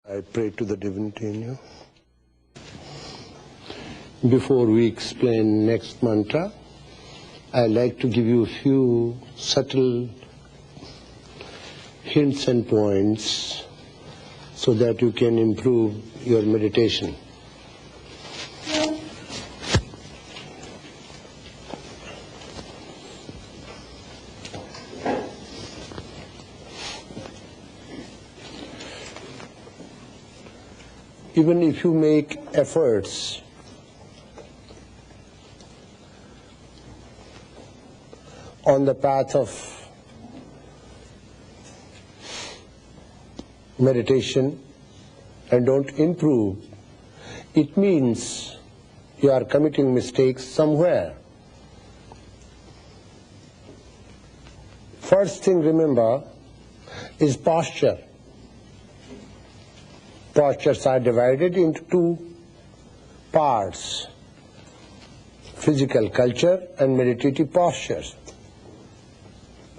I pray to the divinity in you. Before we explain next mantra, I'd like to give you a few subtle hints and points so that you can improve your meditation. Even if you make efforts on the path of meditation and don't improve, it means you are committing mistakes somewhere. First thing, remember, is posture. Postures are divided into two parts: physical culture and meditative postures.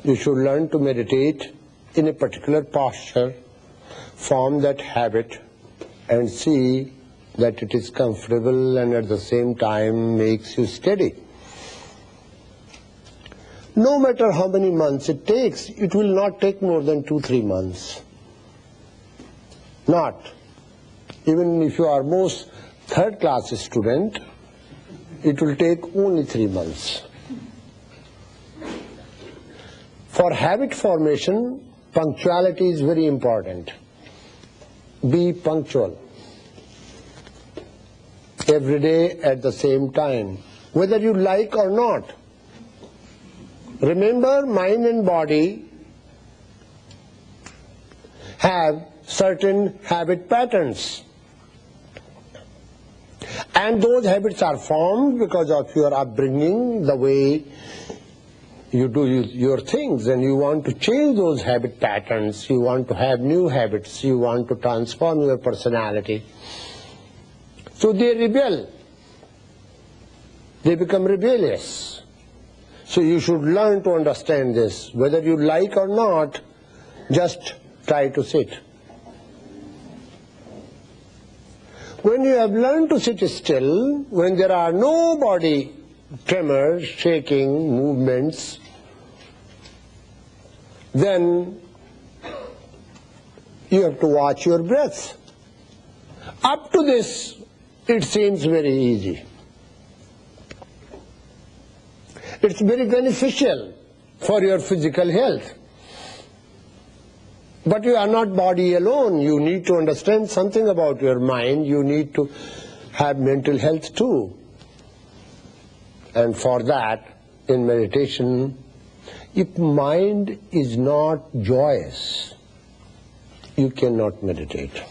You should learn to meditate in a particular posture, form that habit, and see that it is comfortable and at the same time makes you steady. No matter how many months it takes, it will not take more than 2-3 months. Not. Even if you are most third-class student, it will take only 3 months. For habit formation, punctuality is very important. Be punctual. Every day at the same time, whether you like or not. Remember, mind and body have certain habit patterns. And those habits are formed because of your upbringing, the way you do your things, and you want to change those habit patterns, you want to have new habits, you want to transform your personality. So they rebel. They become rebellious. So you should learn to understand this. Whether you like or not, just try to sit. When you have learned to sit still, when there are no body tremors, shaking, movements, then you have to watch your breath. Up to this, it seems very easy. It's very beneficial for your physical health. But you are not body alone. You need to understand something about your mind. You need to have mental health too. And for that, in meditation, if mind is not joyous, you cannot meditate.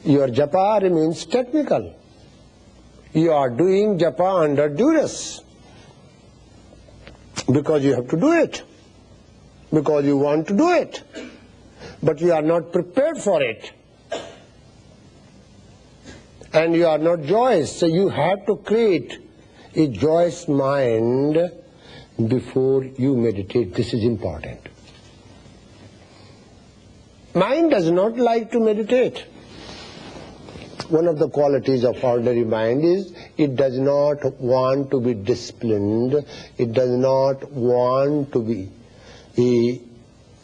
Your japa remains technical. You are doing japa under duress. Because you have to do it, because you want to do it, but you are not prepared for it, and you are not joyous. So you have to create a joyous mind before you meditate. This is important. Mind does not like to meditate. One of the qualities of ordinary mind is it does not want to be disciplined, it does not want to be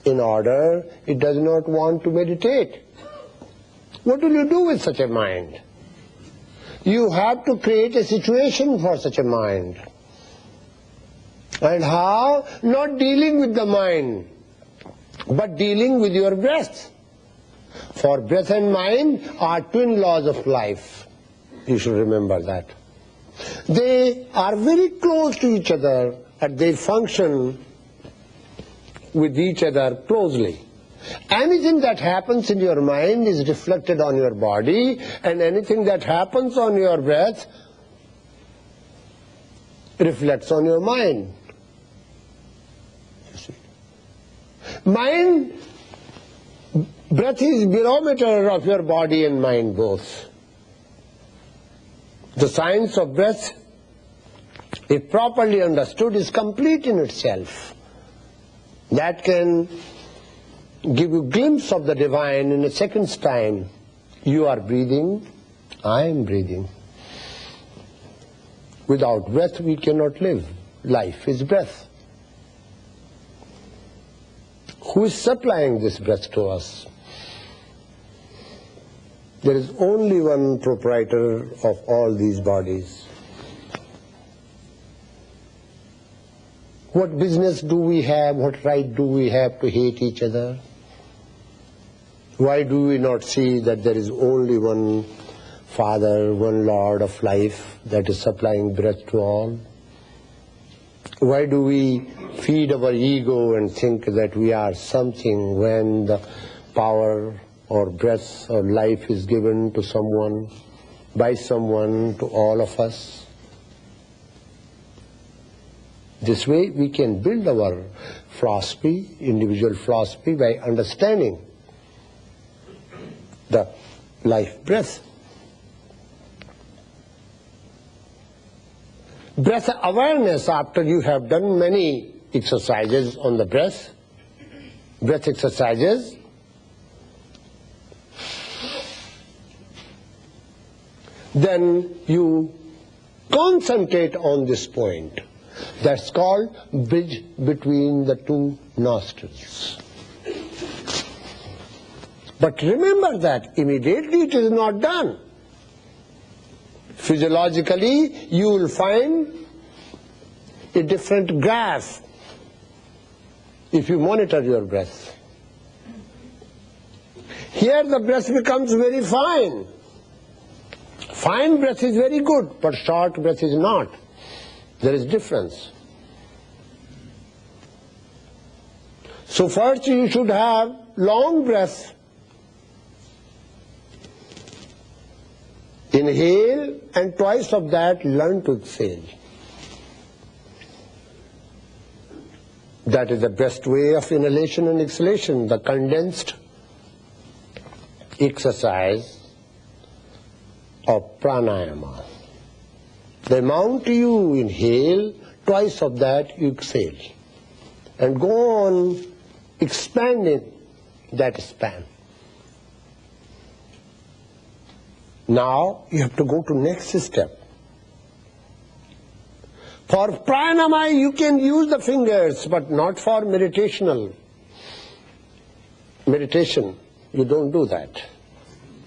in order, it does not want to meditate. What will you do with such a mind? You have to create a situation for such a mind. And how? Not dealing with the mind, but dealing with your breath. For breath and mind are twin laws of life. You should remember that. They are very close to each other and they function with each other closely. Anything that happens in your mind is reflected on your body, and anything that happens on your breath reflects on your mind. Mind, breath is barometer of your body and mind both. The science of breath, if properly understood, is complete in itself. That can give you a glimpse of the divine in a second's time. You are breathing, I am breathing. Without breath we cannot live. Life is breath. Who is supplying this breath to us? There is only one proprietor of all these bodies. What business do we have, what right do we have to hate each other? Why do we not see that there is only one Father, one Lord of life that is supplying breath to all? Why do we feed our ego and think that we are something when the power or breath or life is given to someone, by someone, to all of us? This way we can build our philosophy, individual philosophy, by understanding the life breath. Breath awareness, after you have done many exercises on the breath exercises, then you concentrate on this point. That's called bridge between the two nostrils. But remember that immediately it is not done. Physiologically, you will find a different graph if you monitor your breath. Here the breath becomes very fine. Fine breath is very good, but short breath is not. There is difference. So first you should have long breath. Inhale, and twice of that learn to exhale. That is the best way of inhalation and exhalation, the condensed exercise of pranayama. The amount you inhale, twice of that you exhale. And go on expanding that span. Now you have to go to next step. For pranayama you can use the fingers, but not for meditation. You don't do that.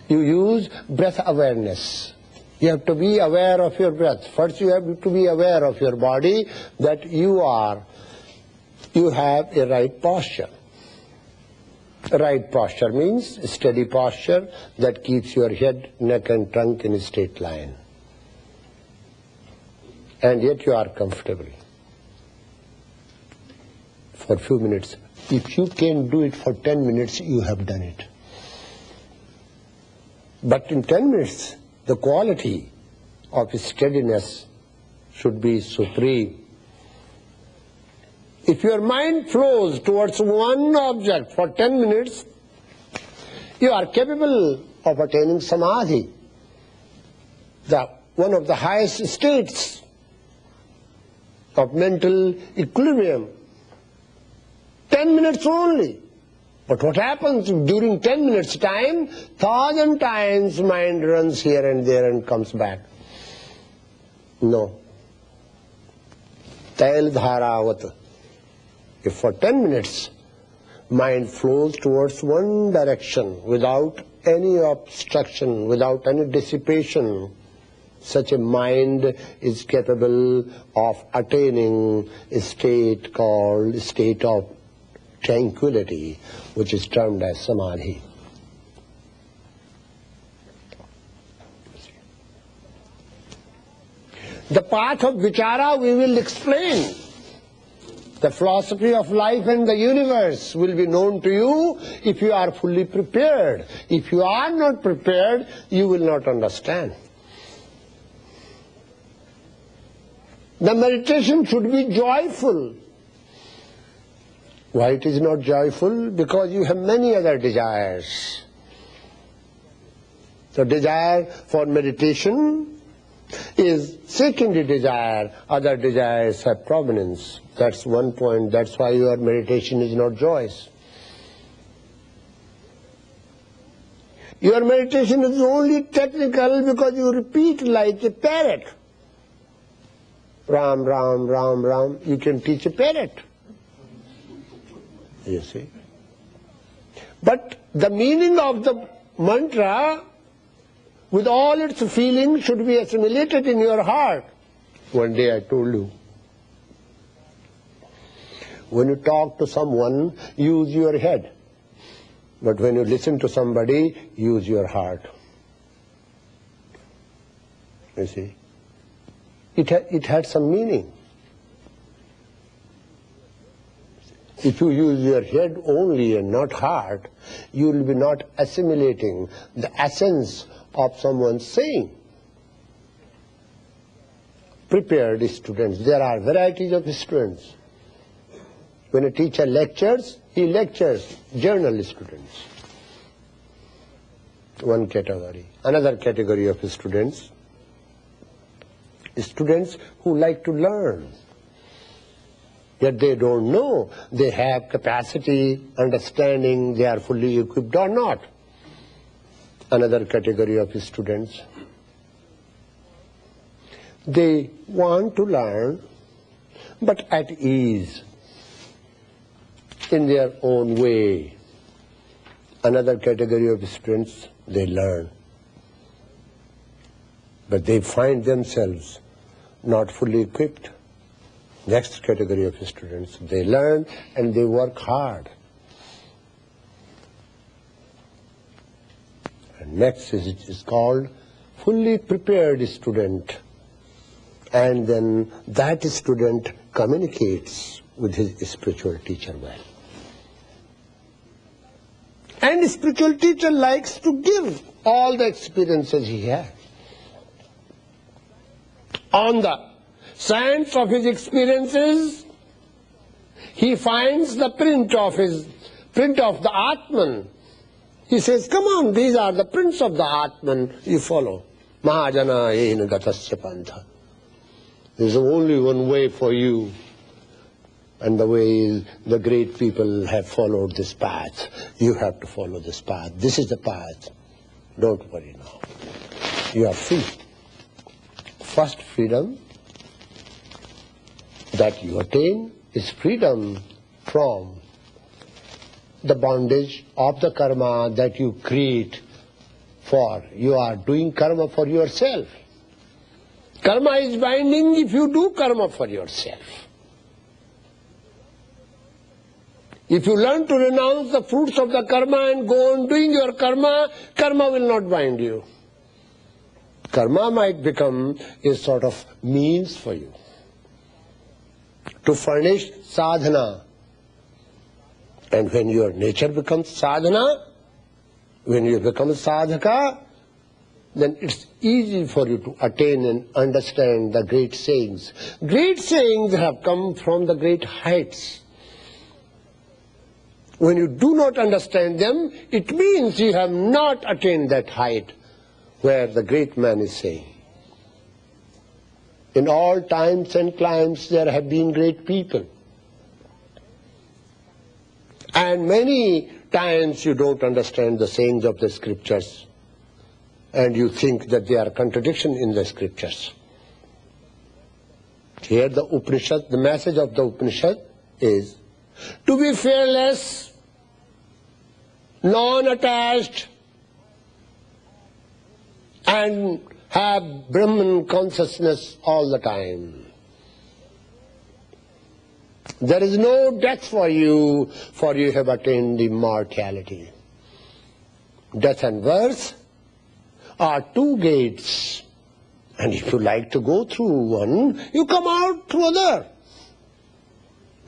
You use breath awareness. You have to be aware of your breath. First you have to be aware of your body, that you have a right posture. Right posture means a steady posture that keeps your head, neck and trunk in a straight line. And yet you are comfortable for a few minutes. If you can do it for 10 minutes, you have done it. But in 10 minutes, the quality of steadiness should be supreme. If your mind flows towards one object for 10 minutes, you are capable of attaining samadhi, one of the highest states of mental equilibrium. 10 minutes only. But what happens during 10 minutes time? 1,000 times mind runs here and there and comes back. No. Tail dharavat. If for 10 minutes mind flows towards one direction without any obstruction, without any dissipation, such a mind is capable of attaining a state called state of tranquility, which is termed as samadhi. The path of vichara we will explain. The philosophy of life and the universe will be known to you if you are fully prepared. If you are not prepared, you will not understand. The meditation should be joyful. Why it is not joyful? Because you have many other desires. The desire for meditation is secondary desire. Other desires have prominence. That's one point. That's why your meditation is not joyous. Your meditation is only technical because you repeat like a parrot. Ram, Ram, Ram, Ram. You can teach a parrot. You see. But the meaning of the mantra, with all its feelings, should be assimilated in your heart. One day I told you, when you talk to someone, use your head. But when you listen to somebody, use your heart. You see? It had some meaning. If you use your head only and not heart, you will be not assimilating the essence of someone's saying. Prepared students. There are varieties of students. When a teacher lectures, he lectures journal students. One category. Another category of students. Students who like to learn. Yet they don't know they have capacity, understanding, they are fully equipped or not. Another category of students. They want to learn, but at ease, in their own way. Another category of students, they learn, but they find themselves not fully equipped. Next category of students, they learn and they work hard. And next is called fully prepared student. And then that student communicates with his spiritual teacher well. And the spiritual teacher likes to give all the experiences he has. On the sands of his experiences, he finds the print of the Atman. He says, come on, these are the prints of the Atman, you follow. Mahajana ena gatasya pantha. There's only one way for you. And the way is, the great people have followed this path. You have to follow this path. This is the path. Don't worry now. You are free. First freedom that you attain is freedom from the bondage of the karma that you create for. You are doing karma for yourself. Karma is binding if you do karma for yourself. If you learn to renounce the fruits of the karma and go on doing your karma, karma will not bind you. Karma might become a sort of means for you to furnish sadhana. And when your nature becomes sadhana, when you become sadhaka, then it's easy for you to attain and understand the great sayings. Great sayings have come from the great heights. When you do not understand them, it means you have not attained that height where the great man is saying. In all times and climes there have been great people. And many times you don't understand the sayings of the scriptures and you think that they are contradiction in the scriptures. Here the Upanishad, the message of the Upanishad is to be fearless, non-attached, and have Brahman consciousness all the time. There is no death for you have attained immortality. Death and birth are two gates, and if you like to go through one, you come out through other.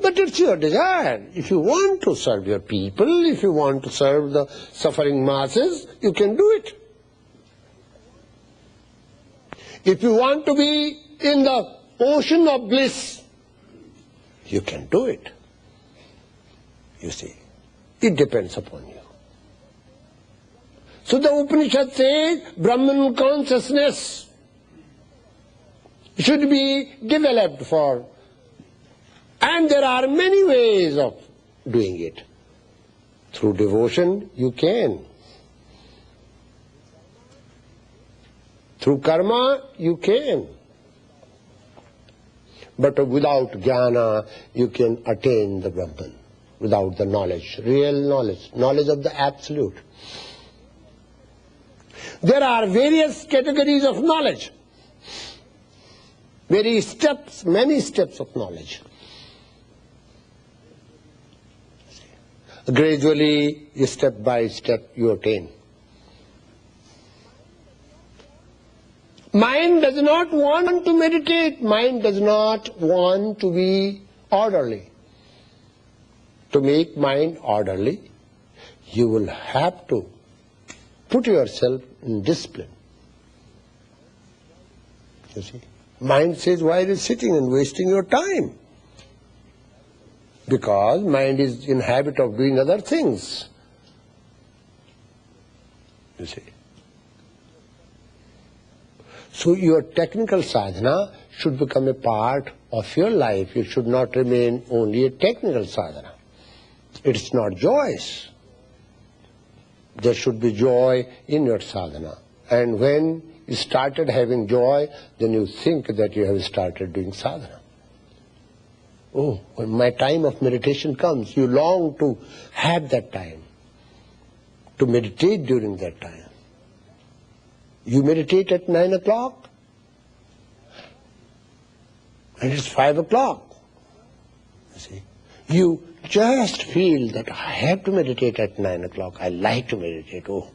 But it's your desire. If you want to serve your people, if you want to serve the suffering masses, you can do it. If you want to be in the ocean of bliss, you can do it. You see, it depends upon you. So the Upanishad says Brahman consciousness should be developed for. And there are many ways of doing it. Through devotion, you can. Through karma, you can. But without jnana, you can attain the Brahman. Without the knowledge, real knowledge, knowledge of the Absolute. There are various categories of knowledge. Many steps of knowledge. Gradually, step by step, you attain. Mind does not want to meditate. Mind does not want to be orderly. To make mind orderly, you will have to put yourself in discipline. You see? Mind says, why are you sitting and wasting your time? Because mind is in habit of doing other things. You see? So your technical sadhana should become a part of your life. It should not remain only a technical sadhana. It's not joyous. There should be joy in your sadhana. And when you started having joy, then you think that you have started doing sadhana. Oh, when my time of meditation comes, you long to have that time, to meditate during that time. You meditate at 9 o'clock, and it's 5 o'clock. You see, you just feel that I have to meditate at 9 o'clock. I like to meditate. Oh,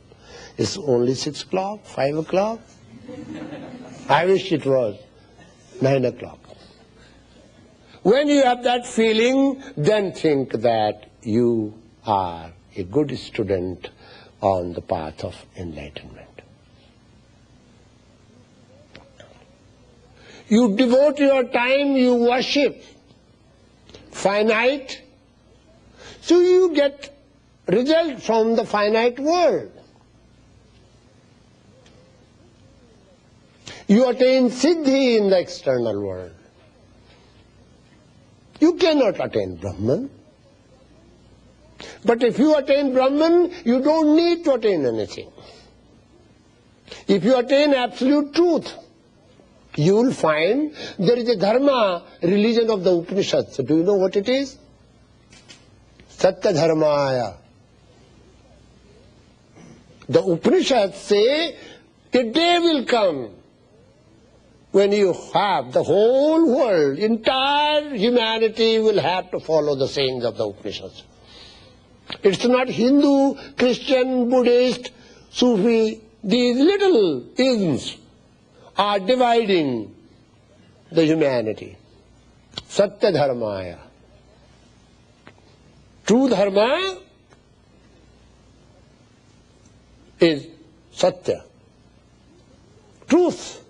it's only 6 o'clock, 5 o'clock. I wish it was 9 o'clock. When you have that feeling, then think that you are a good student on the path of enlightenment. You devote your time, you worship finite, so you get result from the finite world. You attain siddhi in the external world. You cannot attain Brahman. But if you attain Brahman, you don't need to attain anything. If you attain absolute truth, you will find there is a dharma, religion of the Upanishads. So do you know what it is? Satya dharmaya. The Upanishads say a day will come when you have the whole world, entire humanity will have to follow the sayings of the Upanishads. It's not Hindu, Christian, Buddhist, Sufi. These little isms are dividing the humanity. Satya dharmaya. True dharma is satya. Truth.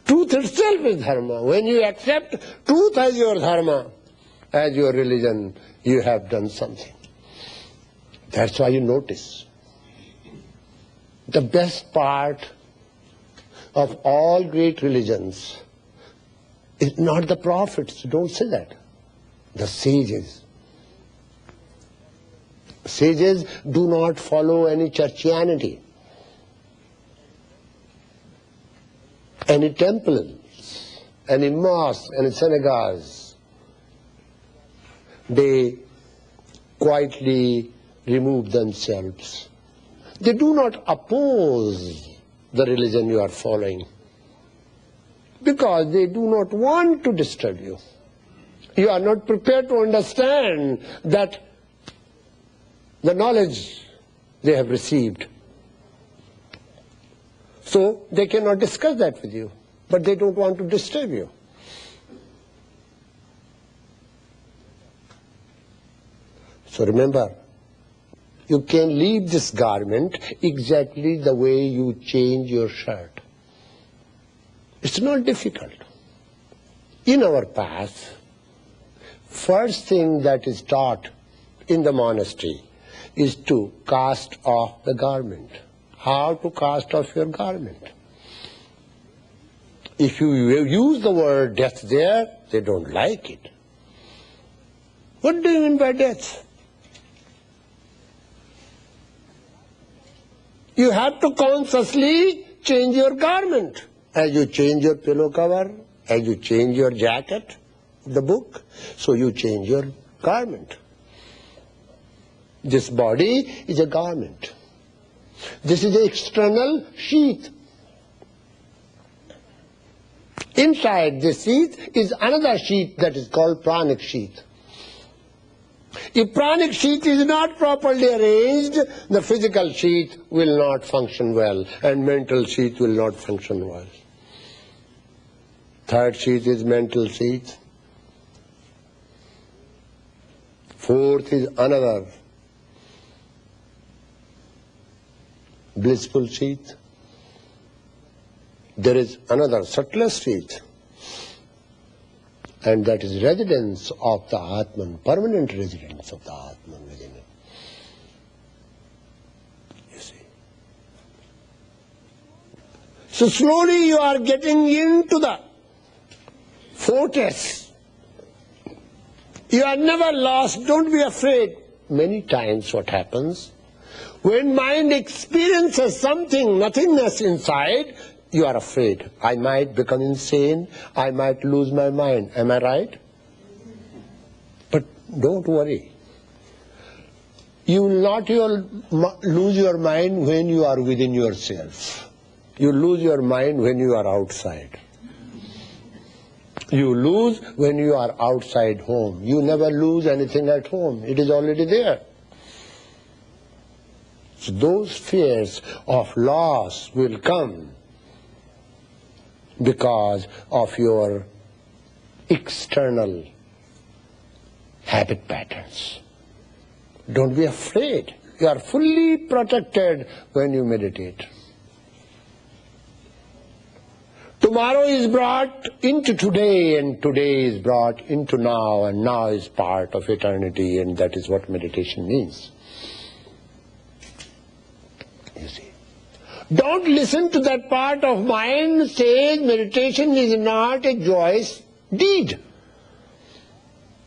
Truth itself is dharma. When you accept truth as your dharma, as your religion, you have done something. That's why you notice. The best part of all great religions is not the prophets, don't say that. The sages. Sages do not follow any churchianity, any temples, any mosques, any synagogues. They quietly remove themselves. They do not oppose the religion you are following because they do not want to disturb you. You are not prepared to understand that the knowledge they have received. So they cannot discuss that with you, but they don't want to disturb you. So remember, you can leave this garment exactly the way you change your shirt. It's not difficult. In our path, first thing that is taught in the monastery is to cast off the garment. How to cast off your garment? If you use the word death there, they don't like it. What do you mean by death? You have to consciously change your garment. As you change your pillow cover, as you change your jacket, the book, so you change your garment. This body is a garment. This is the external sheath. Inside this sheath is another sheath that is called pranic sheath. If pranic sheath is not properly arranged, the physical sheath will not function well, and mental sheath will not function well. Third sheath is mental sheath. Fourth is another blissful sheath. There is another subtler sheath, and that is residence of the Atman, permanent residence of the Atman within it. You see. So slowly you are getting into the fortress. You are never lost, don't be afraid. Many times what happens, when mind experiences something, nothingness inside, you are afraid. I might become insane, I might lose my mind. Am I right? But don't worry. You will not lose your mind when you are within yourself. You lose your mind when you are outside. You lose when you are outside home. You never lose anything at home. It is already there. So those fears of loss will come because of your external habit patterns. Don't be afraid. You are fully protected when you meditate. Tomorrow is brought into today, and today is brought into now, and now is part of eternity, and that is what meditation means. You see. Don't listen to that part of mind says meditation is not a joyous deed.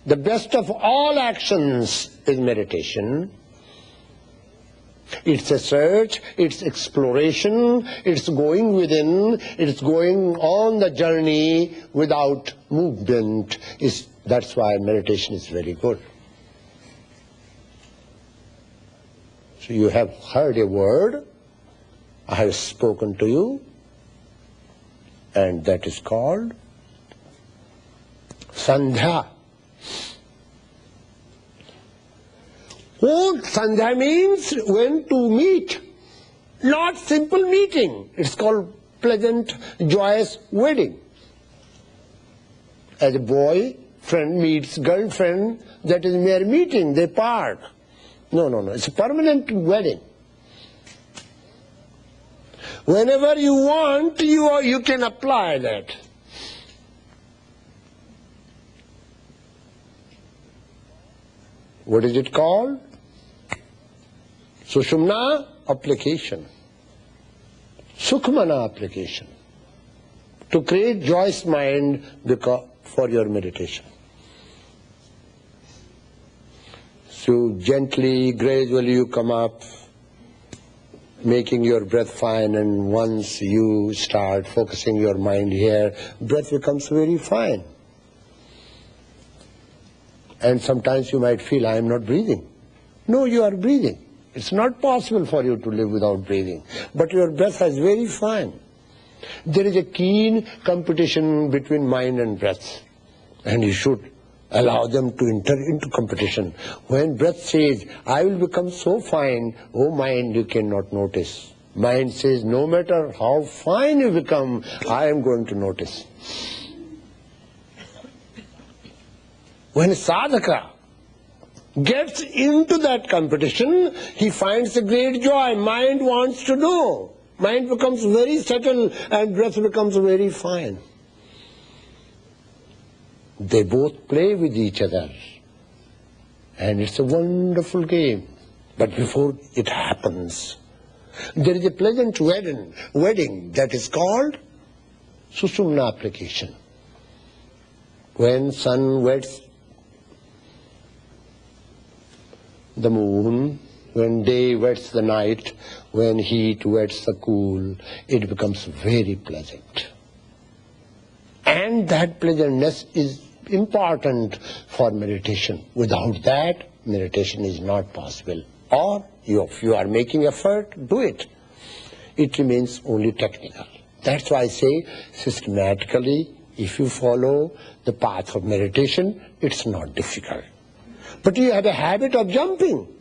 The best of all actions is meditation. It's a search, it's exploration, it's going within, it's going on the journey without movement. That's why meditation is very good. So you have heard a word, I have spoken to you, and that is called Sandhya. Oh, Sandhya means when to meet, not simple meeting. It's called pleasant, joyous wedding. As a boy, friend meets girlfriend, that is mere meeting, they part. No, it's a permanent wedding. Whenever you want, you can apply that. What is it called? Sushumna application. Sukhmana application. To create joyous mind for your meditation. So gently, gradually you come up, making your breath fine, and once you start focusing your mind here, breath becomes very fine. And sometimes you might feel, I am not breathing. No, you are breathing. It's not possible for you to live without breathing. But your breath is very fine. There is a keen competition between mind and breath. And you should allow them to enter into competition. When breath says, I will become so fine, oh mind, you cannot notice. Mind says, no matter how fine you become, I am going to notice. When a sadhaka gets into that competition, he finds a great joy. Mind wants to know. Mind becomes very subtle and breath becomes very fine. They both play with each other. And it's a wonderful game. But before it happens, there is a pleasant wedding that is called Sushumna application. When sun weds the moon, When day wets the night, when heat wets the cool, it becomes very pleasant. And that pleasantness is important for meditation. Without that, meditation is not possible. Or if you are making effort, do it. It remains only technical. That's why I say systematically, if you follow the path of meditation, it's not difficult. But you have a habit of jumping.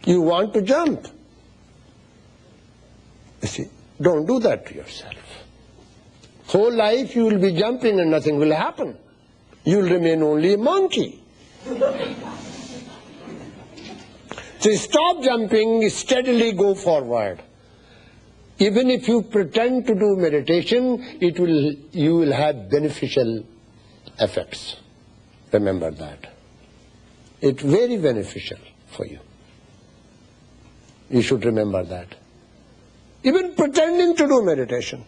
You want to jump. You see, don't do that to yourself. Whole life you will be jumping and nothing will happen. You will remain only a monkey. So stop jumping, steadily go forward. Even if you pretend to do meditation, you will have beneficial effects. Remember that. It's very beneficial for you. You should remember that. Even pretending to do meditation.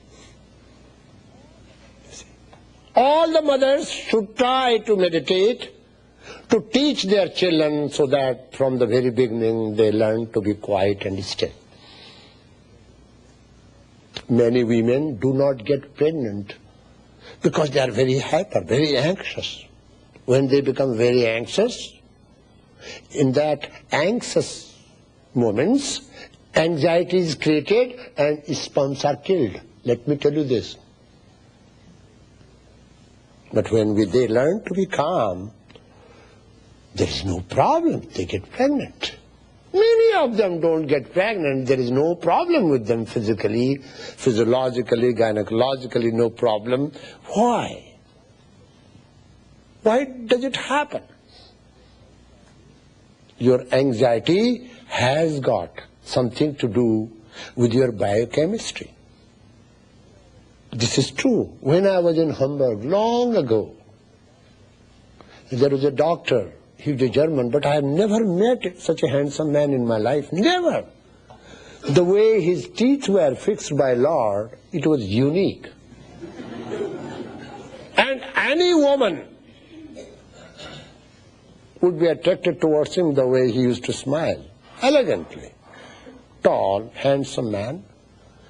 All the mothers should try to meditate, to teach their children so that from the very beginning they learn to be quiet and still. Many women do not get pregnant because they are very hyper, very anxious. When they become very anxious, in that anxious moments, anxiety is created and sperms are killed. Let me tell you this. But when they learn to be calm, there is no problem. They get pregnant. Many of them don't get pregnant. There is no problem with them physically, physiologically, gynecologically, no problem. Why? Why does it happen? Your anxiety has got something to do with your biochemistry. This is true. When I was in Hamburg long ago, there was a doctor. He was a German, but I have never met such a handsome man in my life. Never. The way his teeth were fixed by Lord, it was unique. And any woman would be attracted towards him the way he used to smile. Elegantly. Tall, handsome man.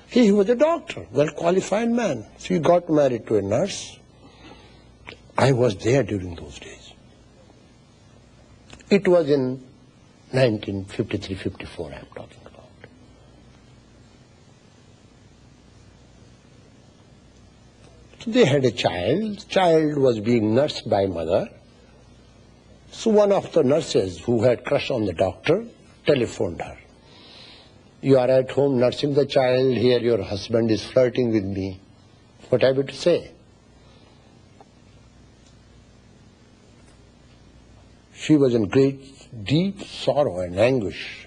He was a doctor, well-qualified man. So he got married to a nurse. I was there during those days. It was in 1953-54 I'm talking about. So they had a child. Child was being nursed by mother. So one of the nurses who had crush on the doctor telephoned her. You are at home nursing the child, here your husband is flirting with me. What have you to say? She was in great, deep sorrow and anguish.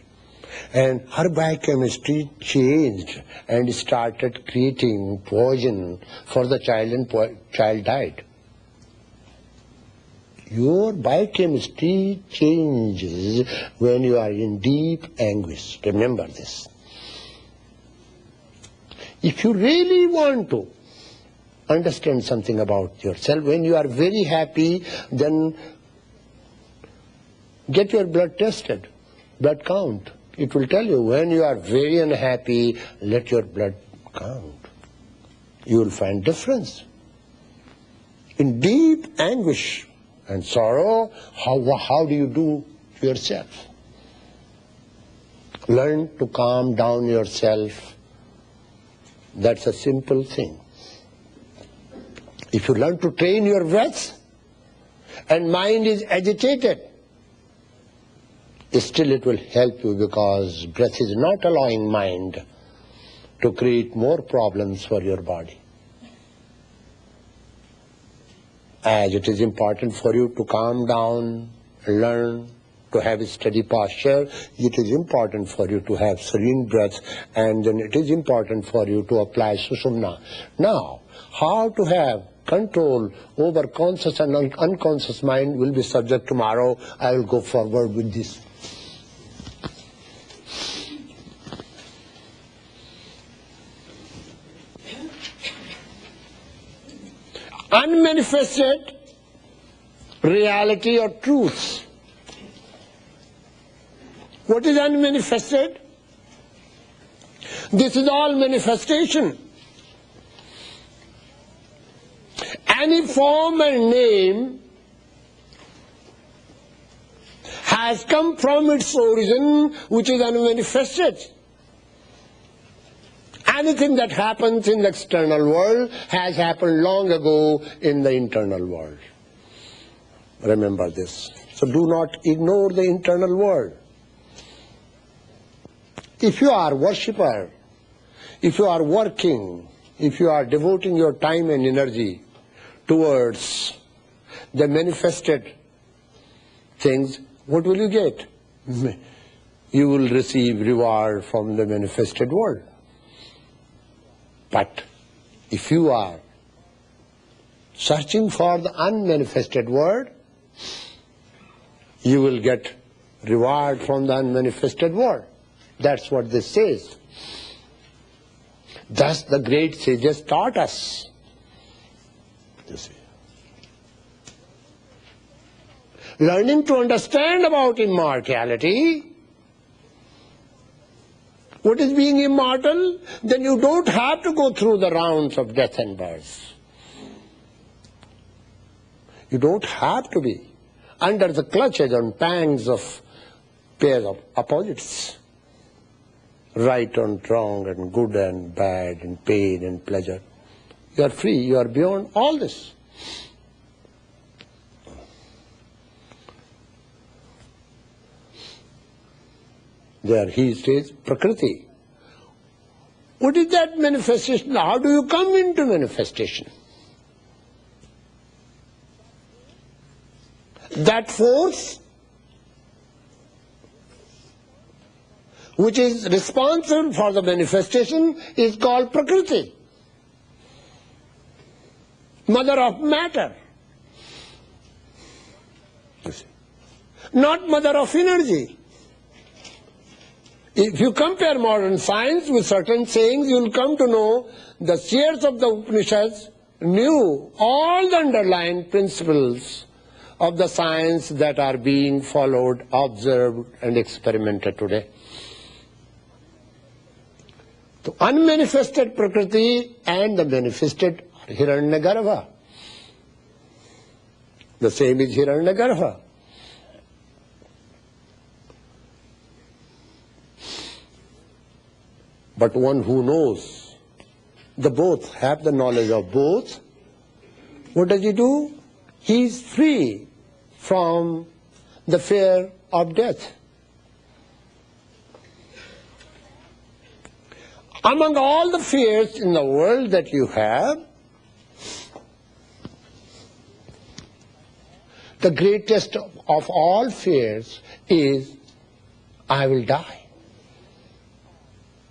And her biochemistry changed and started creating poison for the child, and child died. Your biochemistry changes when you are in deep anguish. Remember this. If you really want to understand something about yourself, when you are very happy, then get your blood tested, blood count. It will tell you. When you are very unhappy, let your blood count. You will find difference. In deep anguish and sorrow, how do you do to yourself? Learn to calm down yourself. That's a simple thing. If you learn to train your breath and mind is agitated, still it will help you, because breath is not allowing mind to create more problems for your body. As it is important for you to calm down, learn to have a steady posture, it is important for you to have serene breath, and then it is important for you to apply Sushumna. Now, how to have control over conscious and unconscious mind will be subject tomorrow. I will go forward with this. Unmanifested reality or truths. What is unmanifested? This is all manifestation. Any form and name has come from its origin, which is unmanifested. Anything that happens in the external world has happened long ago in the internal world. Remember this. So do not ignore the internal world. If you are a worshipper, if you are working, if you are devoting your time and energy towards the manifested things, what will you get? You will receive reward from the manifested world. But if you are searching for the unmanifested world, you will get reward from the unmanifested world. That's what this says. Thus the great sages taught us. You see. Learning to understand about immortality, what is being immortal, then you don't have to go through the rounds of death and birth. You don't have to be under the clutches and pangs of pairs of opposites. Right and wrong and good and bad and pain and pleasure. You are free, you are beyond all this. There he says, Prakriti. What is that manifestation? How do you come into manifestation? That force which is responsible for the manifestation is called Prakriti, mother of matter. You see. Not mother of energy. If you compare modern science with certain sayings, you will come to know the seers of the Upanishads knew all the underlying principles of the science that are being followed, observed and experimented today. The unmanifested Prakriti and the manifested Hiranyagarbha. The same is Hiranyagarbha. But one who knows the both, have the knowledge of both, what does he do? He is free from the fear of death. Among all the fears in the world that you have, the greatest of all fears is, I will die.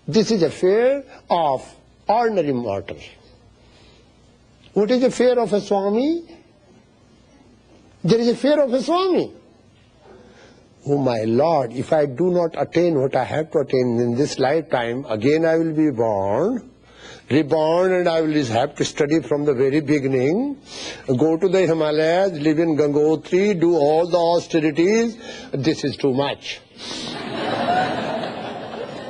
This is a fear of ordinary mortal. What is the fear of a Swami? There is a fear of a Swami. Oh my Lord, if I do not attain what I have to attain in this lifetime, again I will be born, reborn, and I will have to study from the very beginning, go to the Himalayas, live in Gangotri, do all the austerities. This is too much.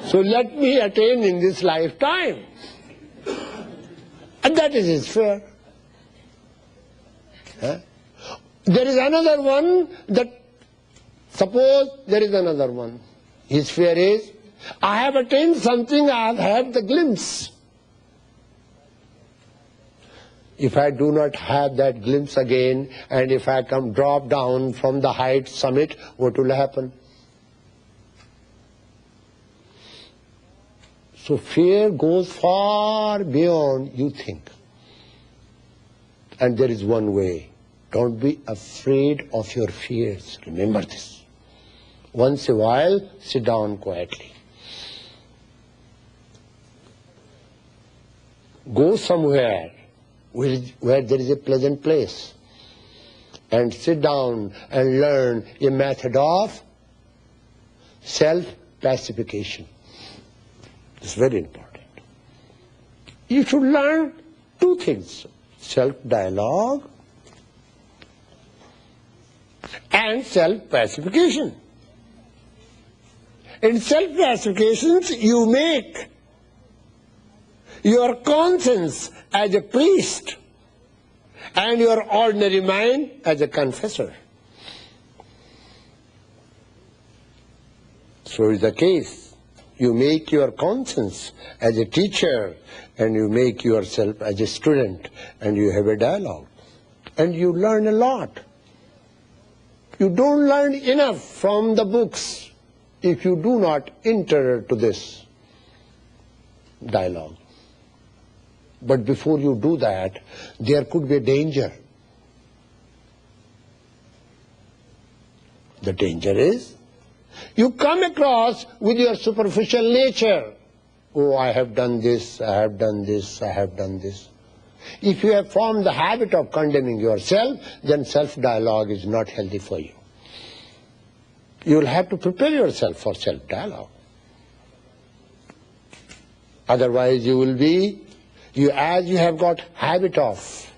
So let me attain in this lifetime. And that is his fear. Huh? There is another one that, suppose there is another one. His fear is, I have attained something, I have had the glimpse. If I do not have that glimpse again, and if I come drop down from the height summit, what will happen? So fear goes far beyond you think. And there is one way. Don't be afraid of your fears. Remember this. Once a while, sit down quietly. Go somewhere where there is a pleasant place and sit down and learn a method of self-pacification. It's very important. You should learn two things, self-dialogue and self-pacification. In self-classifications, you make your conscience as a priest and your ordinary mind as a confessor. So is the case. You make your conscience as a teacher and you make yourself as a student and you have a dialogue. And you learn a lot. You don't learn enough from the books if you do not enter to this dialogue. But before you do that, there could be a danger. The danger is, you come across with your superficial nature. Oh, I have done this, I have done this, I have done this. If you have formed the habit of condemning yourself, then self-dialogue is not healthy for you. You will have to prepare yourself for self-dialogue. Otherwise you will be, as you have got habit of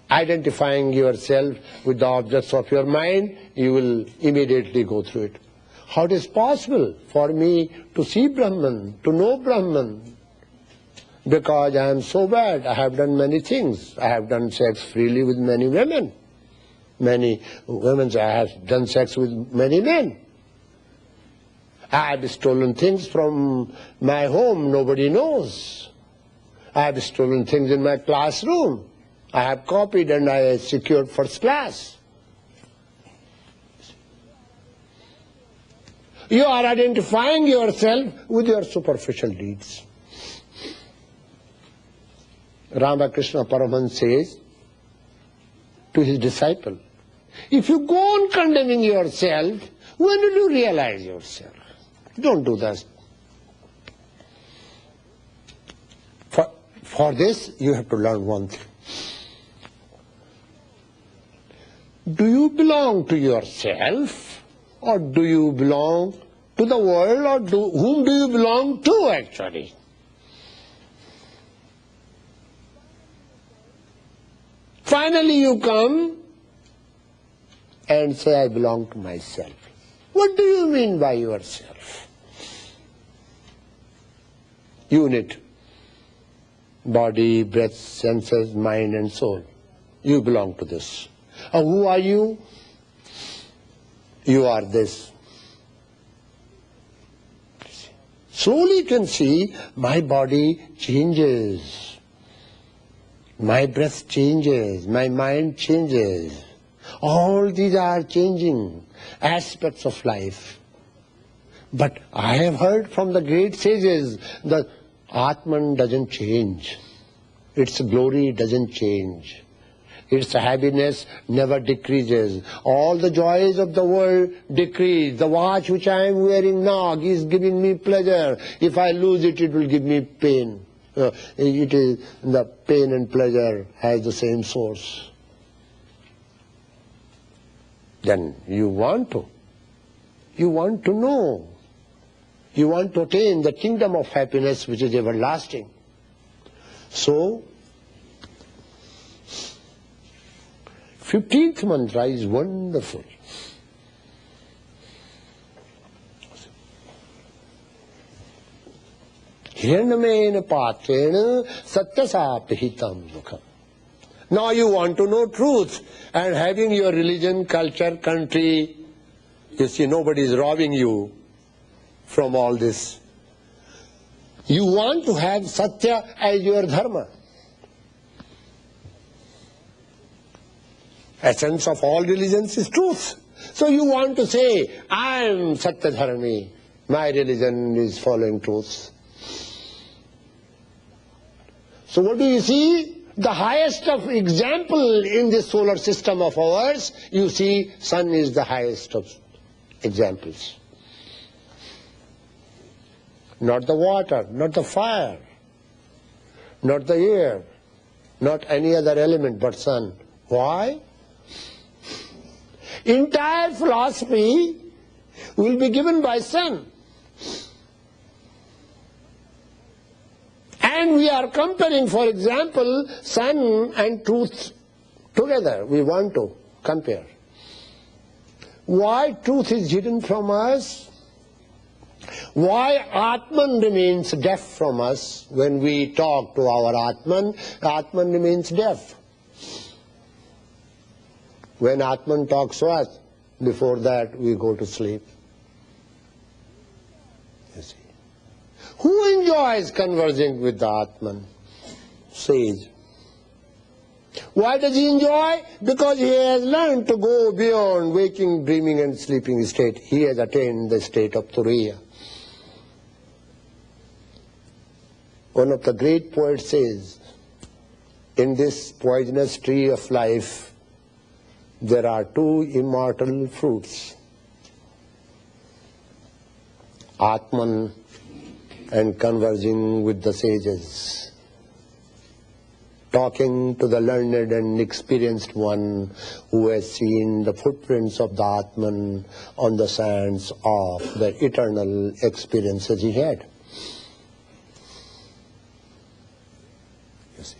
identifying yourself with the objects of your mind, you will immediately go through it. How it is possible for me to see Brahman, to know Brahman? Because I am so bad, I have done many things. I have done sex freely with many women. Many women, I have done sex with many men. I have stolen things from my home, nobody knows. I have stolen things in my classroom. I have copied and I have secured first class. You are identifying yourself with your superficial deeds. Ramakrishna Paramahansa says to his disciple, if you go on condemning yourself, when will you realize yourself? Don't do that. For this, you have to learn one thing. Do you belong to yourself, or do you belong to the world, or whom do you belong to actually? Finally you come and say, I belong to myself. What do you mean by yourself? Unit. Body, breath, senses, mind and soul. You belong to this. Who are you? You are this. Slowly you can see my body changes. My breath changes. My mind changes. All these are changing aspects of life. But I have heard from the great sages that Atman doesn't change. Its glory doesn't change. Its happiness never decreases. All the joys of the world decrease. The watch which I am wearing now is giving me pleasure. If I lose it, it will give me pain. It is the pain and pleasure has the same source. Then you want to know. You want to attain the kingdom of happiness which is everlasting. So, 15th mantra is wonderful. Hiranyamena patrena satyasapihitam dukham. Now you want to know truth, and having your religion, culture, country, you see nobody is robbing you from all this. You want to have Satya as your dharma. Essence of all religions is truth. So you want to say, I am Satya Dharmi. My religion is following truth. So what do you see? The highest of example in this solar system of ours, you see sun is the highest of examples. Not the water, not the fire, not the air, not any other element but sun. Why? Entire philosophy will be given by sun. And we are comparing, for example, sun and truth together. We want to compare. Why truth is hidden from us? Why Atman remains deaf from us? When we talk to our Atman, Atman remains deaf. When Atman talks to us, before that we go to sleep. You see. Who enjoys conversing with the Atman? Sage. Why does he enjoy? Because he has learned to go beyond waking, dreaming and sleeping state. He has attained the state of Turiya. One of the great poets says, in this poisonous tree of life, there are two immortal fruits, Atman and conversing with the sages, talking to the learned and experienced one who has seen the footprints of the Atman on the sands of the eternal experiences he had. You see.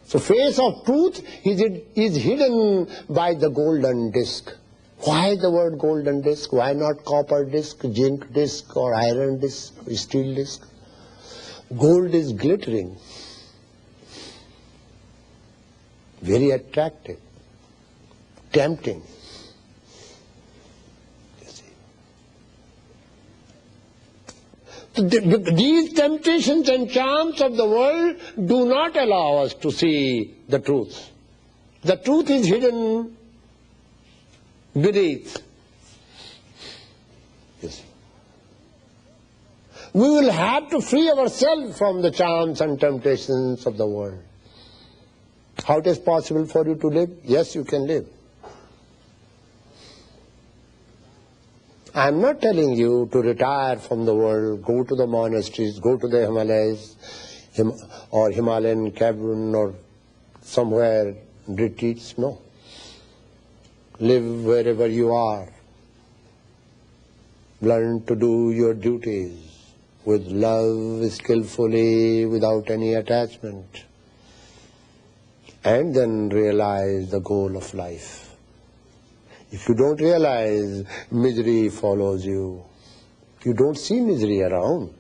So face of truth is hidden by the golden disc. Why the word golden disc? Why not copper disc, zinc disc or iron disc, steel disc? Gold is glittering, very attractive, tempting. You see. So these temptations and charms of the world do not allow us to see the truth. The truth is hidden beneath. You see. We will have to free ourselves from the charms and temptations of the world. How it is possible for you to live? Yes, you can live. I am not telling you to retire from the world, go to the monasteries, go to the Himalayas, or Himalayan cabin or somewhere retreats. No. Live wherever you are. Learn to do your duties with love, skillfully, without any attachment. And then realize the goal of life. If you don't realize, misery follows you. You don't see misery around.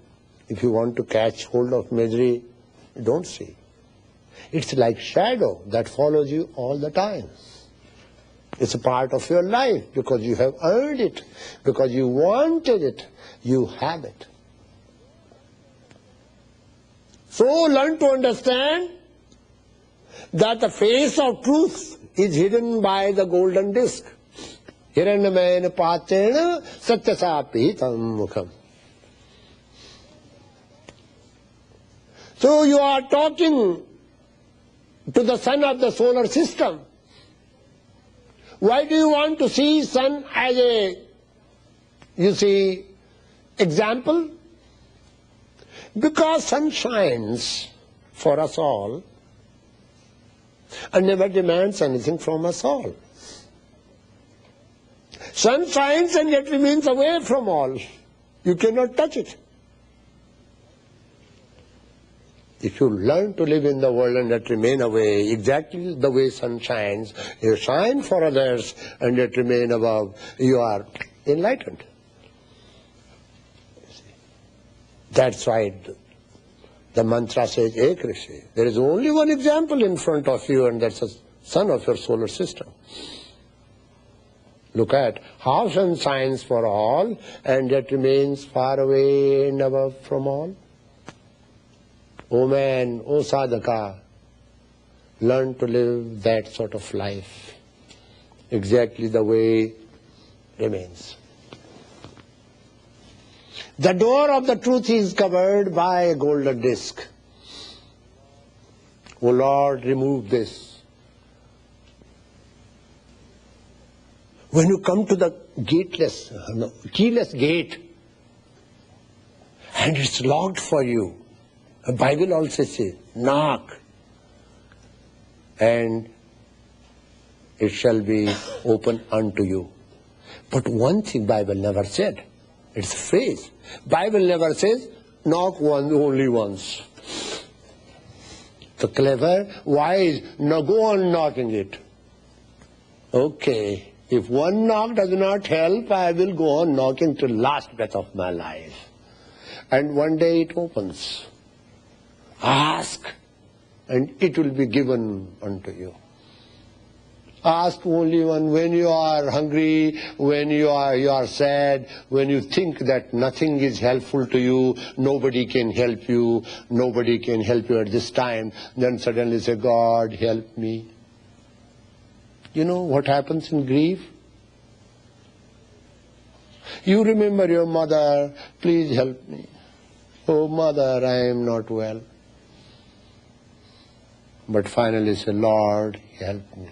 If you want to catch hold of misery, you don't see. It's like shadow that follows you all the time. It's a part of your life because you have earned it, because you wanted it, you have it. So learn to understand that the face of truth is hidden by the golden disc. Hiranyamayana patena satyasapitam mukham. So you are talking to the sun of the solar system. Why do you want to see sun as a, example? Because sun shines for us all and never demands anything from us all. Sun shines and yet remains away from all. You cannot touch it. If you learn to live in the world and yet remain away, exactly the way sun shines, you shine for others and yet remain above, you are enlightened. That's why the mantra says, Ek Rishi. There is only one example in front of you, and that's the sun of your solar system. Look at how sun shines for all and yet remains far away and above from all. O man, O sadhaka, learn to live that sort of life, exactly the way remains. The door of the truth is covered by a golden disc. O Lord, remove this. When you come to the keyless gate, and it's locked for you, the Bible also says, knock, and it shall be open unto you. But one thing Bible never said, it's a phrase. Bible never says, knock only once. The clever, wise, now go on knocking it. Okay, if one knock does not help, I will go on knocking till last breath of my life. And one day it opens. Ask, and it will be given unto you. Ask only when you are hungry, when you are sad, when you think that nothing is helpful to you, nobody can help you at this time, then suddenly say, God, help me. You know what happens in grief? You remember your mother, please help me. Oh mother, I am not well. But finally say, Lord, help me.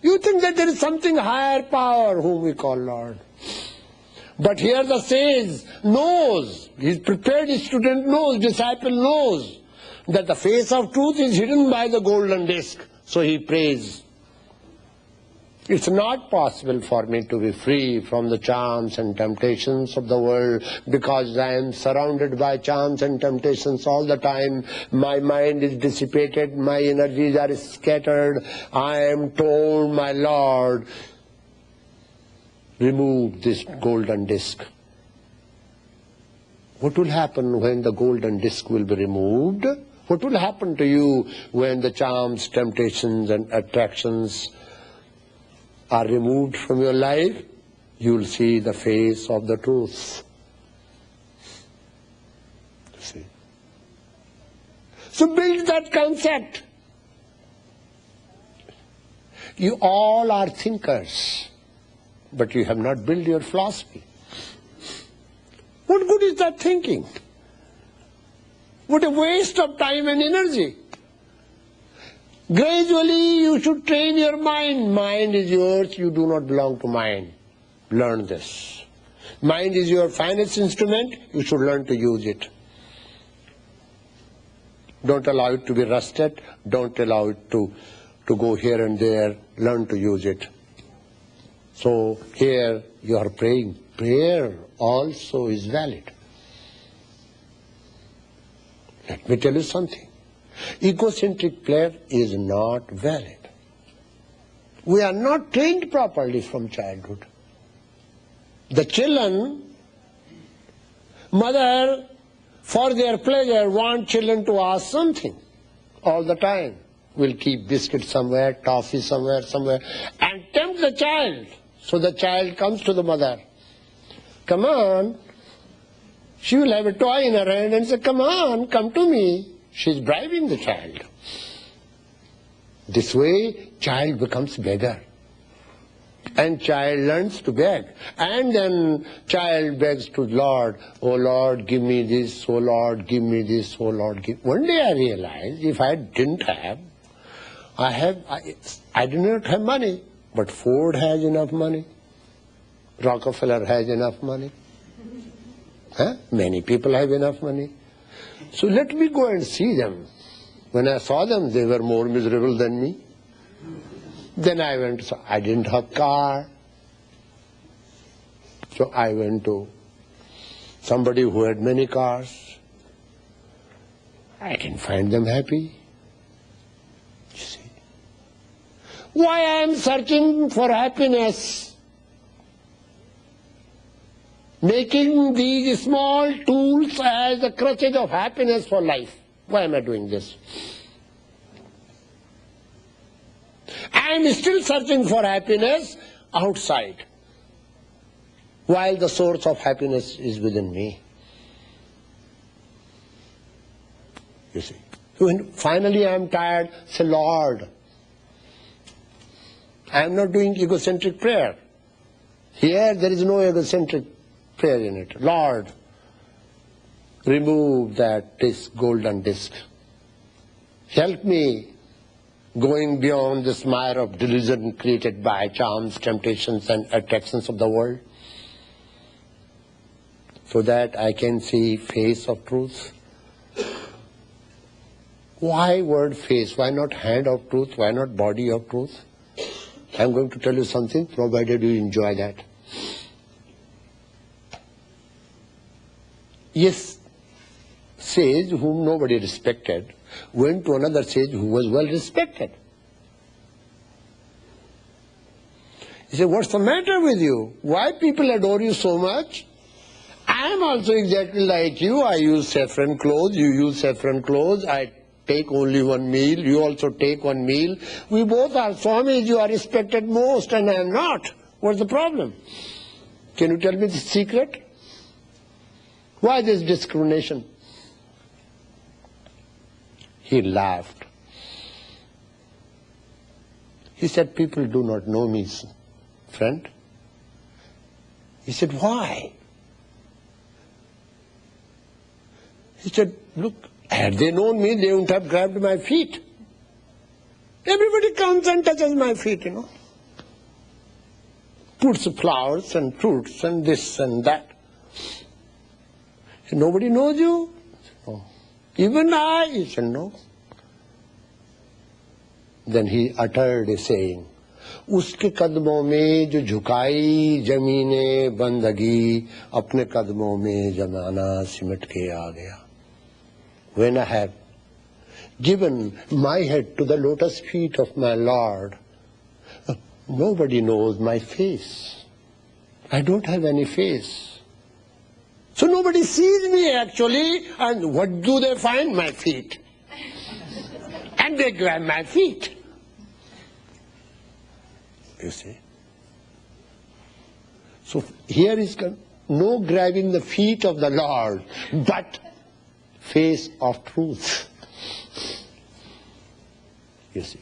You think that there is something higher power whom we call Lord. But here the sage knows, his prepared student knows, disciple knows, that the face of truth is hidden by the golden disc. So he prays. It's not possible for me to be free from the charms and temptations of the world because I am surrounded by charms and temptations all the time. My mind is dissipated, my energies are scattered. I am told, my Lord, remove this golden disc. What will happen when the golden disc will be removed? What will happen to you when the charms, temptations and attractions are removed from your life? You will see the face of the truth. See? So build that concept. You all are thinkers, but you have not built your philosophy. What good is that thinking? What a waste of time and energy. Gradually you should train your mind. Mind is yours, you do not belong to mind. Learn this. Mind is your finest instrument, you should learn to use it. Don't allow it to be rusted, don't allow it to go here and there, learn to use it. So here you are praying. Prayer also is valid. Let me tell you something. Egocentric prayer is not valid. We are not trained properly from childhood. The children, mother, for their pleasure, want children to ask something all the time. Will keep biscuit somewhere, toffee somewhere, and tempt the child. So the child comes to the mother. Come on. She will have a toy in her hand and say, come on, come to me. She is bribing the child. This way, child becomes beggar. And child learns to beg. And then child begs to Lord, oh Lord, give me this, oh Lord, give me this, oh Lord, give. One day I realized if I didn't have, I do not have money, but Ford has enough money. Rockefeller has enough money. Many people have enough money. So let me go and see them. When I saw them, they were more miserable than me. Then I went, so I didn't have car. So I went to somebody who had many cars. I didn't find them happy. You see. Why I am searching for happiness? Making these small tools as the crutches of happiness for life. Why am I doing this? I am still searching for happiness outside, while the source of happiness is within me. You see. When finally I am tired, say, Lord, I am not doing egocentric prayer. Here there is no egocentric prayer in it. Lord, remove that golden disc. Help me going beyond this mire of delusion created by charms, temptations and attractions of the world, so that I can see face of truth. Why word face? Why not hand of truth? Why not body of truth? I am going to tell you something, provided you enjoy that. Yes, sage whom nobody respected went to another sage who was well respected. He said, what's the matter with you? Why people adore you so much? I am also exactly like you. I use saffron clothes, you use saffron clothes. I take only one meal, you also take one meal. We both are Swamis, you are respected most and I am not. What's the problem? Can you tell me the secret? Why this discrimination? He laughed. He said, people do not know me, friend. He said, why? He said, look, had they known me, they wouldn't have grabbed my feet. Everybody comes and touches my feet, Puts flowers and fruits and this and that. Said, nobody knows you? No. Even I? He said, no. Then he uttered a saying, उसके कदमों में जो झुकाई जमीने बंदगी अपने कदमों में जमाना सिमट के आ गया. When I have given my head to the lotus feet of my Lord, nobody knows my face. I don't have any face. So nobody sees me actually, and what do they find? My feet. And they grab my feet. You see? So here is no grabbing the feet of the Lord, but face of truth. You see?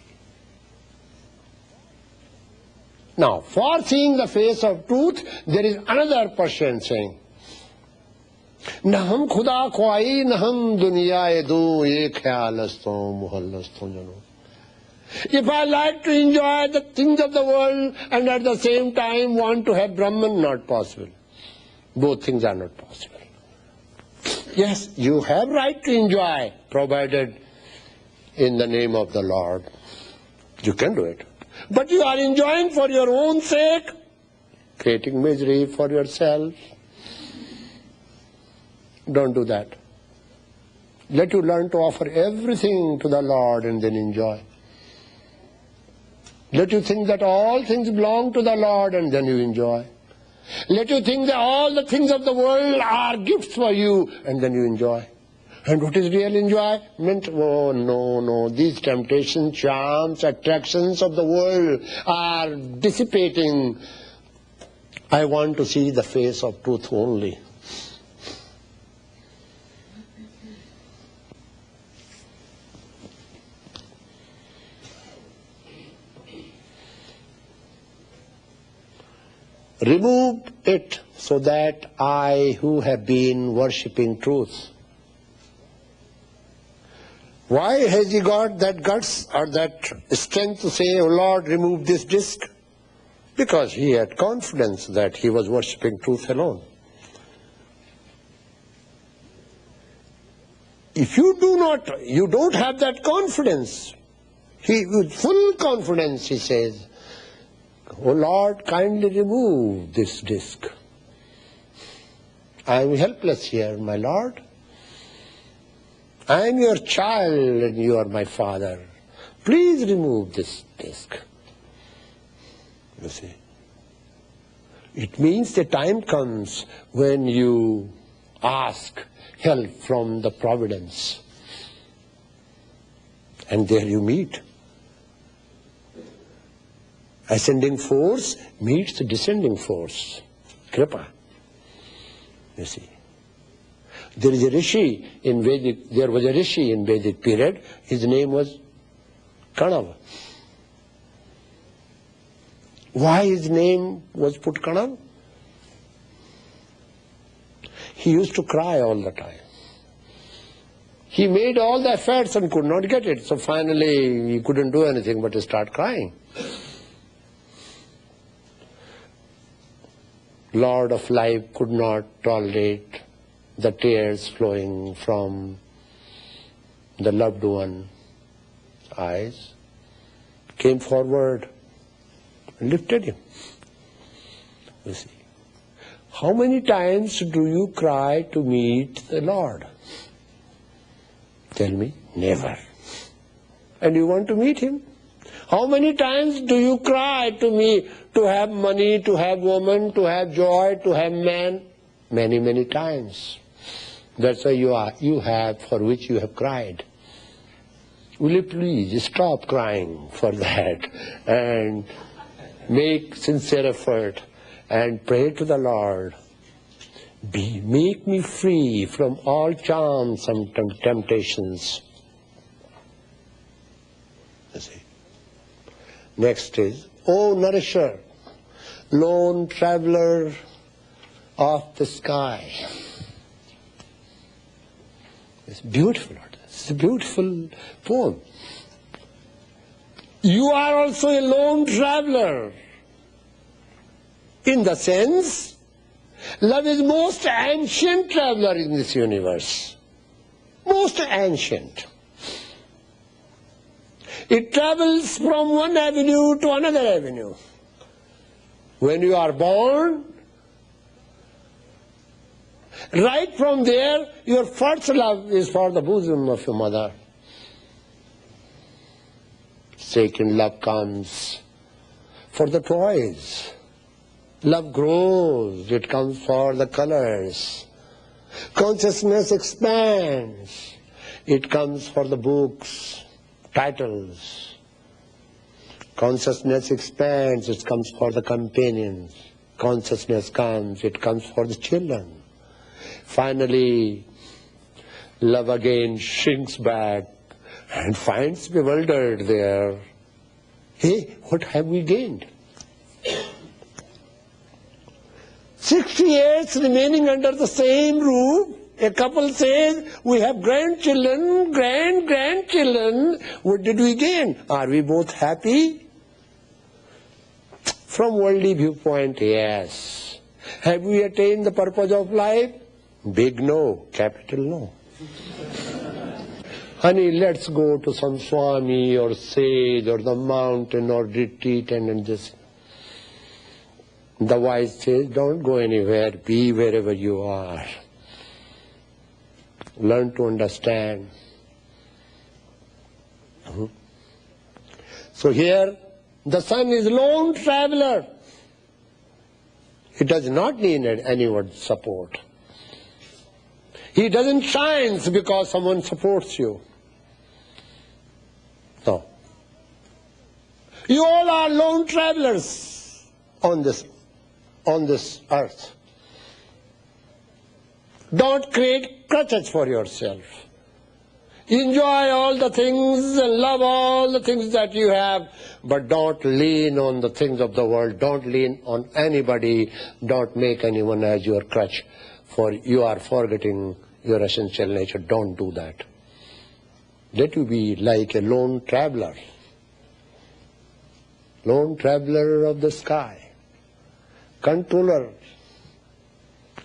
Now, for seeing the face of truth, there is another Persian saying, न हम खुदा ख्वाही न हम दुनिया दो ये ख्यालस्तों मुहल्लस्तों जनो. If I like to enjoy the things of the world and at the same time want to have Brahman, not possible. Both things are not possible. Yes, you have right to enjoy, provided in the name of the Lord. You can do it. But you are enjoying for your own sake, creating misery for yourself. Don't do that. Let you learn to offer everything to the Lord and then enjoy. Let you think that all things belong to the Lord and then you enjoy. Let you think that all the things of the world are gifts for you and then you enjoy. And what is real enjoyment? Oh, no. These temptations, charms, attractions of the world are dissipating. I want to see the face of truth only. Remove it so that I, who have been worshipping truth. Why has he got that guts or that strength to say, oh Lord, remove this disc? Because he had confidence that he was worshipping truth alone. If you don't have that confidence, with full confidence he says, oh Lord, kindly remove this disc. I am helpless here, my Lord. I am your child and you are my father. Please remove this disc. You see. It means the time comes when you ask help from the providence. And there you meet. Ascending force meets the descending force. Kripa. You see. There was a rishi in Vedic period. His name was Kanav. Why his name was put Kanav? He used to cry all the time. He made all the efforts and could not get it. So finally he couldn't do anything but to start crying. Lord of life could not tolerate the tears flowing from the loved one eyes, came forward and lifted him. You see. How many times do you cry to meet the Lord? Tell me. Never. And you want to meet him? How many times do you cry to me to have money, to have woman, to have joy, to have man? Many, many times. That's why you have for which you have cried. Will you please stop crying for that and make sincere effort and pray to the Lord. Make me free from all charms and temptations. You see. Next is, O nourisher, lone traveler of the sky. It's beautiful. It's a beautiful poem. You are also a lone traveler. In the sense, love is most ancient traveler in this universe. Most ancient. It travels from one avenue to another avenue. When you are born, right from there, your first love is for the bosom of your mother. Second love comes for the toys. Love grows, it comes for the colors. Consciousness expands, it comes for the books, titles. Consciousness expands, it comes for the companions. Consciousness comes, it comes for the children. Finally, love again shrinks back and finds bewildered there. Hey, what have we gained? 60 years remaining under the same roof, a couple says, we have grandchildren, grandchildren. What did we gain? Are we both happy? From worldly viewpoint, yes. Have we attained the purpose of life? Big no, capital no. Honey, let's go to some Swami or sage or the mountain or retreat and just... The wise says, don't go anywhere, be wherever you are. Learn to understand. So here, the sun is lone traveler. He does not need anyone's support. He doesn't shine because someone supports you. No. You all are lone travelers on this earth. Don't create crutches for yourself. Enjoy all the things and love all the things that you have, but don't lean on the things of the world. Don't lean on anybody. Don't make anyone as your crutch, for you are forgetting your essential nature. Don't do that. Let you be like a lone traveler of the sky, controller.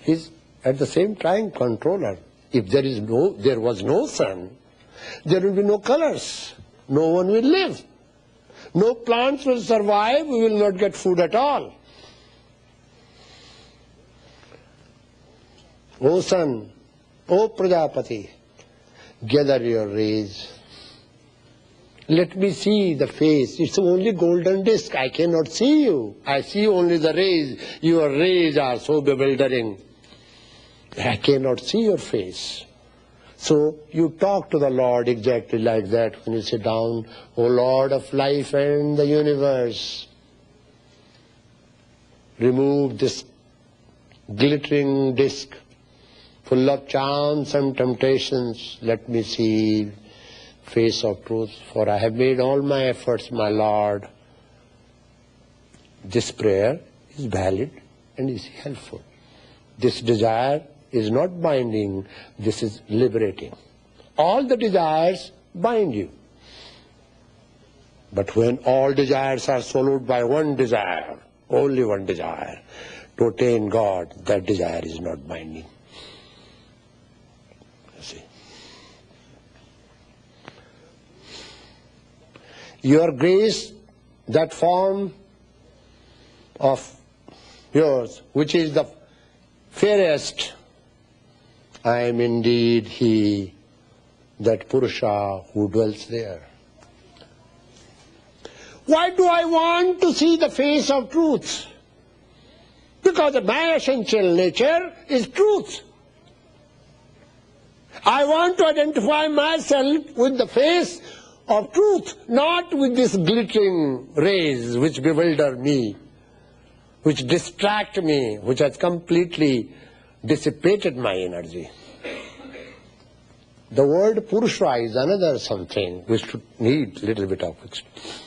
He's at the same time controller. If there was no sun, there will be no colors. No one will live. No plants will survive. We will not get food at all. O sun, O Prajapati, gather your rays. Let me see the face. It's only golden disk. I cannot see you. I see only the rays. Your rays are so bewildering. I cannot see your face. So you talk to the Lord exactly like that when you sit down. O Lord of life and the universe, remove this glittering disk full of charms and temptations. Let me see face of truth, for I have made all my efforts, my Lord. This prayer is valid and is helpful. This desire is not binding, this is liberating. All the desires bind you. But when all desires are swallowed by one desire, only one desire, to attain God, that desire is not binding. See. Your grace, that form of yours, which is the fairest, I am indeed he, that Purusha who dwells there. Why do I want to see the face of truth? Because my essential nature is truth. I want to identify myself with the face of truth, not with these glittering rays which bewilder me, which distract me, which has completely dissipated my energy. The word Purusha is another something which needs a little bit of explanation.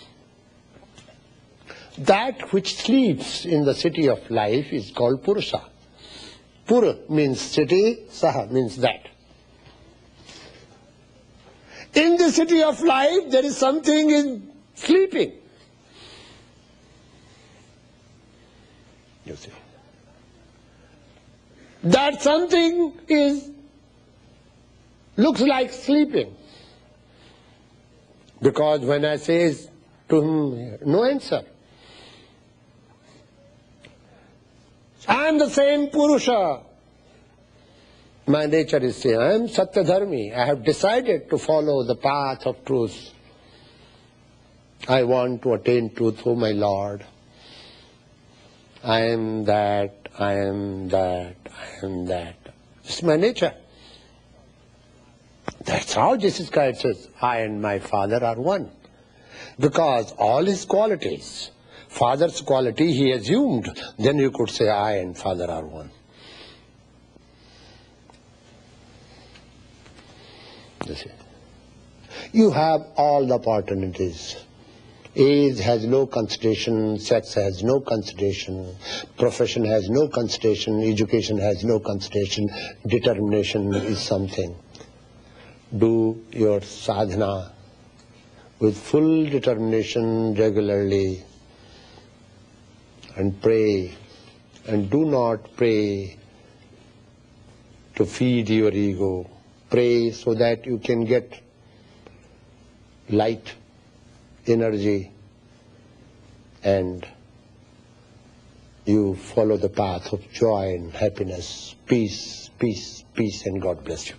That which sleeps in the city of life is called Purusha. Pura means city, Saha means that. In the city of life, there is something is sleeping. You see. That something looks like sleeping. Because when I say to him, no answer. I am the same Purusha. My nature is same. I am Satyadharmi. I have decided to follow the path of truth. I want to attain truth through my Lord. I am that, I am that, I am that. It's my nature. That's how Jesus Christ says, I and my Father are one. Because all his qualities, Father's quality he assumed, then you could say I and Father are one. You have all the opportunities. Age has no consideration, sex has no consideration, profession has no consideration, education has no consideration, determination is something. Do your sadhana with full determination regularly and pray, and do not pray to feed your ego. Pray so that you can get light, energy, and you follow the path of joy and happiness, peace, peace, peace, and God bless you.